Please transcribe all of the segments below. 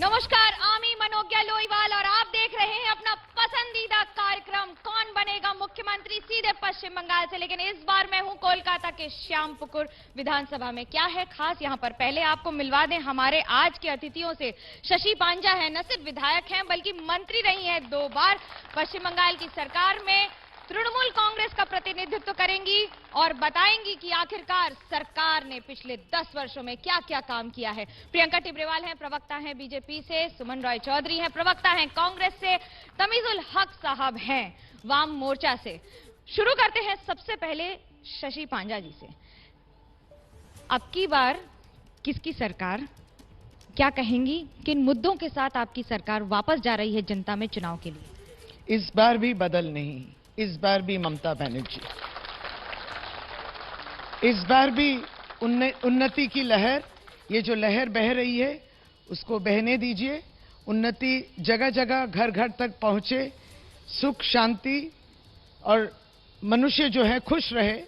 नमस्कार, आमी मनोज्ञा लोईवाल और आप देख रहे हैं अपना पसंदीदा कार्यक्रम कौन बनेगा मुख्यमंत्री, सीधे पश्चिम बंगाल से। लेकिन इस बार मैं हूं कोलकाता के श्यामपुकुर विधानसभा में। क्या है खास यहाँ पर, पहले आपको मिलवा दें हमारे आज के अतिथियों से। शशि पांजा है, न सिर्फ विधायक हैं बल्कि मंत्री रही हैं 2 बार पश्चिम बंगाल की सरकार में। तृणमूल कांग्रेस का प्रतिनिधित्व करेंगी और बताएंगी कि आखिरकार सरकार ने पिछले 10 वर्षों में क्या क्या काम किया है। प्रियंका टिब्रेवाल हैं, प्रवक्ता हैं बीजेपी से। सुमन रॉय चौधरी हैं, प्रवक्ता हैं कांग्रेस से। तमीजुल हक साहब हैं वाम मोर्चा से। शुरू करते हैं सबसे पहले शशि पांजा जी से। अब की बार किसकी सरकार, क्या कहेंगी, किन मुद्दों के साथ आपकी सरकार वापस जा रही है जनता में चुनाव के लिए? इस बार भी बदल नहीं, इस बार भी ममता बनर्जी। इस बार भी उन्नति की लहर, ये जो लहर बह रही है उसको बहने दीजिए। उन्नति जगह जगह घर घर तक पहुंचे, सुख शांति और मनुष्य जो है खुश रहे,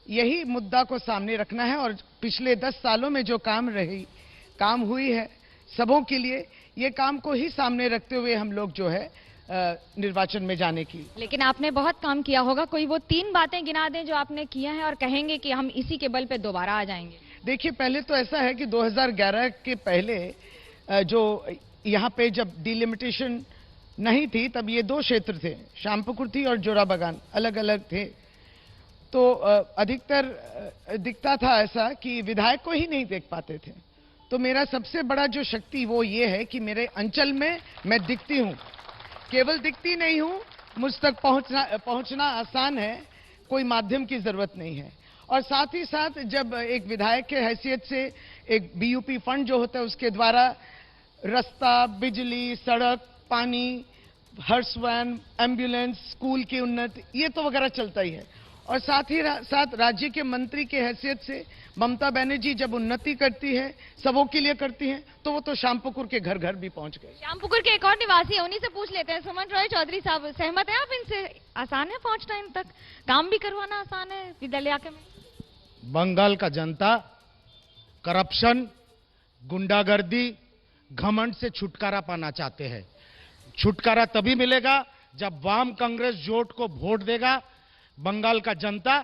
यही मुद्दा को सामने रखना है। और पिछले 10 सालों में जो काम हुई है सबों के लिए, ये काम को ही सामने रखते हुए हम लोग जो है निर्वाचन में जाने की। लेकिन आपने बहुत काम किया होगा, कोई वो 3 बातें गिना दें जो आपने किया है और कहेंगे कि हम इसी के बल पे दोबारा आ जाएंगे। देखिए, पहले तो ऐसा है कि 2011 के पहले जो यहाँ पे जब डिलिमिटेशन नहीं थी, तब ये 2 क्षेत्र थे, श्यामपुकुर थी और जोराबागान, अलग अलग थे। तो अधिकतर दिखता था ऐसा कि विधायक को ही नहीं देख पाते थे। तो मेरा सबसे बड़ा जो शक्ति वो ये है कि मेरे अंचल में मैं दिखती हूँ, केवल दिखती नहीं हूं, मुझ तक पहुंचना आसान है, कोई माध्यम की जरूरत नहीं है। और साथ ही साथ जब एक विधायक के हैसियत से एक बीयूपी फंड जो होता है उसके द्वारा रास्ता, बिजली, सड़क, पानी, हर्ष वैन, एम्बुलेंस, स्कूल की उन्नति, ये तो वगैरह चलता ही है। और साथ ही साथ राज्य के मंत्री के हैसियत से ममता बनर्जी जब उन्नति करती है, सबों के लिए करती है, तो वो तो श्यामपुकुर के घर घर भी पहुंच गए। श्यामपुकुर के एक और निवासी है, उन्हीं से पूछ लेते हैं। सुमन रॉय चौधरी साहब, सहमत हैं आप इनसे? आसान है पहुंचना इन तक, काम भी करवाना आसान है विद्यालय में? बंगाल का जनता करप्शन, गुंडागर्दी, घमंड से छुटकारा पाना चाहते हैं। छुटकारा तभी मिलेगा जब वाम कांग्रेस जोट को वोट देगा बंगाल का जनता,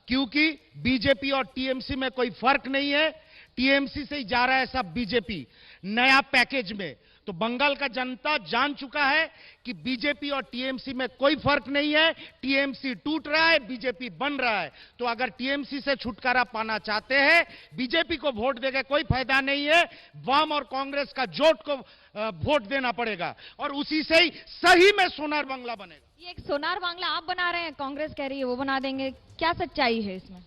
क्योंकि बीजेपी और टीएमसी में कोई फर्क नहीं है। टीएमसी से ही जा रहा है सब बीजेपी नया पैकेज में। तो बंगाल का जनता जान चुका है कि बीजेपी और टीएमसी में कोई फर्क नहीं है। टीएमसी टूट रहा है, बीजेपी बन रहा है। तो अगर टीएमसी से छुटकारा पाना चाहते हैं, बीजेपी को वोट देके कोई फायदा नहीं है, वाम और कांग्रेस का जोट को वोट देना पड़ेगा और उसी से ही सही में सोनार बांग्ला बनेगा। ये एक सोनार बांग्ला आप बना रहे हैं, कांग्रेस कह रही है वो बना देंगे, क्या सच्चाई है इसमें?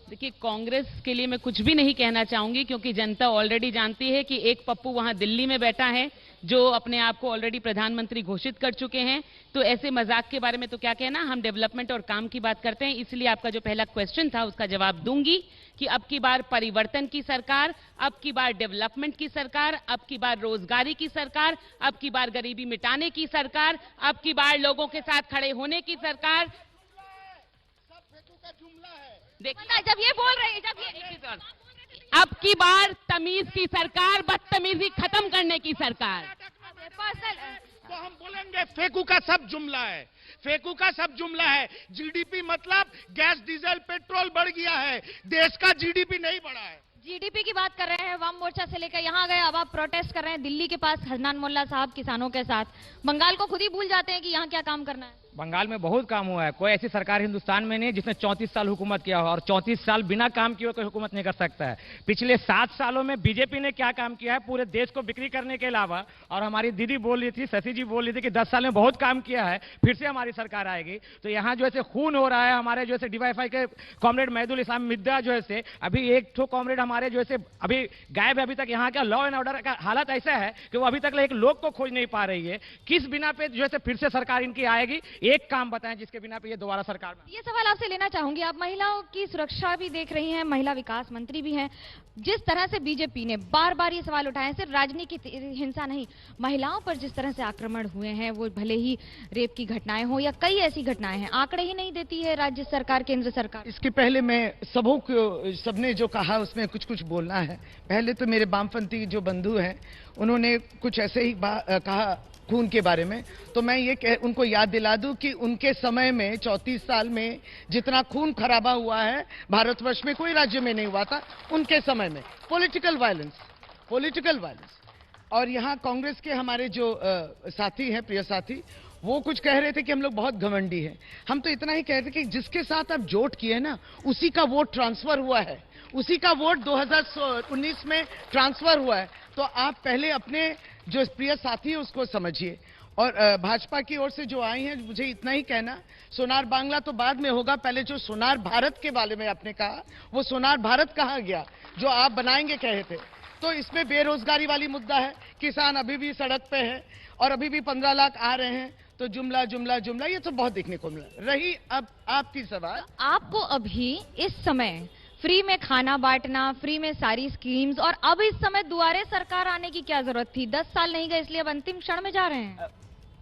देखिए, कांग्रेस के लिए मैं कुछ भी नहीं कहना चाहूंगी, क्योंकि जनता ऑलरेडी जानती है कि एक पप्पू वहां दिल्ली में बैठा है जो अपने आप को ऑलरेडी प्रधानमंत्री घोषित कर चुके हैं। तो ऐसे मजाक के बारे में तो क्या कहना, हम डेवलपमेंट और काम की बात करते हैं। इसलिए आपका जो पहला क्वेश्चन था उसका जवाब दूंगी कि अब की बार परिवर्तन की सरकार, अब की बार डेवलपमेंट की सरकार, अब की बार रोजगारी की सरकार, अब की बार गरीबी मिटाने की सरकार, अब की बार लोगों के साथ खड़े होने की सरकार। देखिए, जब ये बोल रहे हैं, अब की बार तमीज की सरकार, बदतमीजी खत्म करने की सरकार। तो हम बोलेंगे फेकू का सब जुमला है, फेकू का सब जुमला है। जीडीपी मतलब गैस, डीजल, पेट्रोल बढ़ गया है, देश का जीडीपी नहीं बढ़ा है। जीडीपी की बात कर रहे हैं, वाम मोर्चा से लेकर यहाँ गए, अब आप प्रोटेस्ट कर रहे हैं दिल्ली के पास हरनान मोल्ला साहब किसानों के साथ। बंगाल को खुद ही भूल जाते हैं कि यहाँ क्या काम करना है। बंगाल में बहुत काम हुआ है, कोई ऐसी सरकार हिंदुस्तान में नहीं है जिसने 34 साल हुकूमत किया हो, और 34 साल बिना काम किए कोई हुकूमत नहीं कर सकता है। पिछले 7 सालों में बीजेपी ने क्या काम किया है पूरे देश को बिक्री करने के अलावा। और हमारी दीदी बोल रही थी, शशि जी बोल रही थी कि 10 साल में बहुत काम किया है, फिर से हमारी सरकार आएगी। तो यहाँ जो है खून हो रहा है, हमारे जो है डीवाईएफआई के कॉमरेड महदुल इस्लाम मिद्दा जो है अभी एक ठो कॉमरेड हमारे जो है अभी गायब है। अभी तक यहाँ का लॉ एंड ऑर्डर का हालत ऐसा है कि वो अभी तक एक लोग को खोज नहीं पा रही है। किस बिना पे जो है फिर से सरकार इनकी आएगी, एक काम बताएं जिसके बिना पे ये दोबारा सरकार में। ये सवाल आपसे लेना चाहूंगी, आप महिलाओं की सुरक्षा भी देख रही हैं, महिला विकास मंत्री भी हैं। जिस तरह से बीजेपी ने बार बार ये सवाल उठाए, सिर्फ राजनीतिक हिंसा नहीं, महिलाओं पर जिस तरह से आक्रमण हुए हैं, वो भले ही रेप की घटनाएं हो या कई ऐसी घटनाएं हैं, आंकड़े ही नहीं देती है राज्य सरकार, केंद्र सरकार। इसके पहले मैं सबने जो कहा उसमें कुछ कुछ बोलना है। पहले तो मेरे वामपंथी जो बंधु हैं उन्होंने कुछ ऐसे ही कहा खून के बारे में, तो मैं ये उनको याद दिला दूं कि उनके समय में 34 साल में जितना खून खराबा हुआ है भारतवर्ष में कोई राज्य में नहीं हुआ था उनके समय में। Political violence. और यहाँ कांग्रेस के हमारे जो साथी हैं, प्रिय साथी, वो कुछ कह रहे थे कि हम लोग बहुत घमंडी हैं। हम तो इतना ही कह रहे थे कि जिसके साथ आप जोट किए ना उसी का वोट ट्रांसफर हुआ है, उसी का वोट 2019 में ट्रांसफर हुआ है। तो आप पहले अपने जो प्रिय साथी है उसको समझिए। और भाजपा की ओर से जो आई हैं, मुझे इतना ही कहना, सोनार बांग्ला तो बाद में होगा, पहले जो सोनार भारत के बारे में आपने कहा, वो सोनार भारत कहाँ गया जो आप बनाएंगे कहे थे? तो इसमें बेरोजगारी वाली मुद्दा है, किसान अभी भी सड़क पे है और अभी भी 15 लाख आ रहे हैं, तो जुमला ये तो बहुत देखने को मिला। रही अब आपकी सवाल, आपको अभी इस समय फ्री में खाना बांटना, फ्री में सारी स्कीम्स, और अब इस समय दुआरे सरकार आने की क्या जरूरत थी? 10 साल नहीं गए इसलिए अब अंतिम क्षण में जा रहे हैं।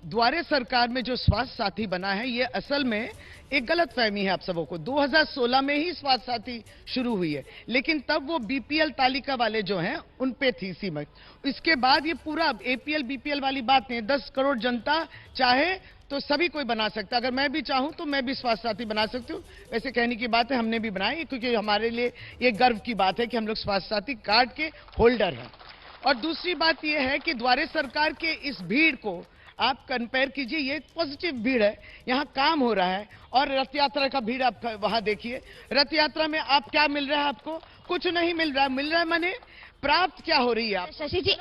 द्वारे सरकार में जो स्वास्थ्य साथी बना है, ये असल में एक गलत फहमी है आप सबों को। 2016 में ही स्वास्थ्य साथी शुरू हुई है, लेकिन तब वो बीपीएल तालिका वाले जो हैं उन पे थी सीमित। इसके बाद ये पूरा एपीएल बीपीएल वाली बात नहीं, 10 करोड़ जनता चाहे तो सभी कोई बना सकता है। अगर मैं भी चाहूं तो मैं भी स्वास्थ्य साथी बना सकती हूँ। वैसे कहने की बात है, हमने भी बनाई, क्योंकि हमारे लिए ये गर्व की बात है कि हम लोग स्वास्थ्य साथी कार्ड के होल्डर हैं। और दूसरी बात यह है कि द्वारे सरकार के इस भीड़ को आप कंपेयर कीजिए, ये पॉजिटिव भीड़ है, यहाँ काम हो रहा है। और रथ यात्रा का भीड़ आप वहां देखिए, रथ यात्रा में आप क्या मिल रहा है? आपको कुछ नहीं मिल रहा है। माने प्राप्त क्या हो रही है आप? शशि जी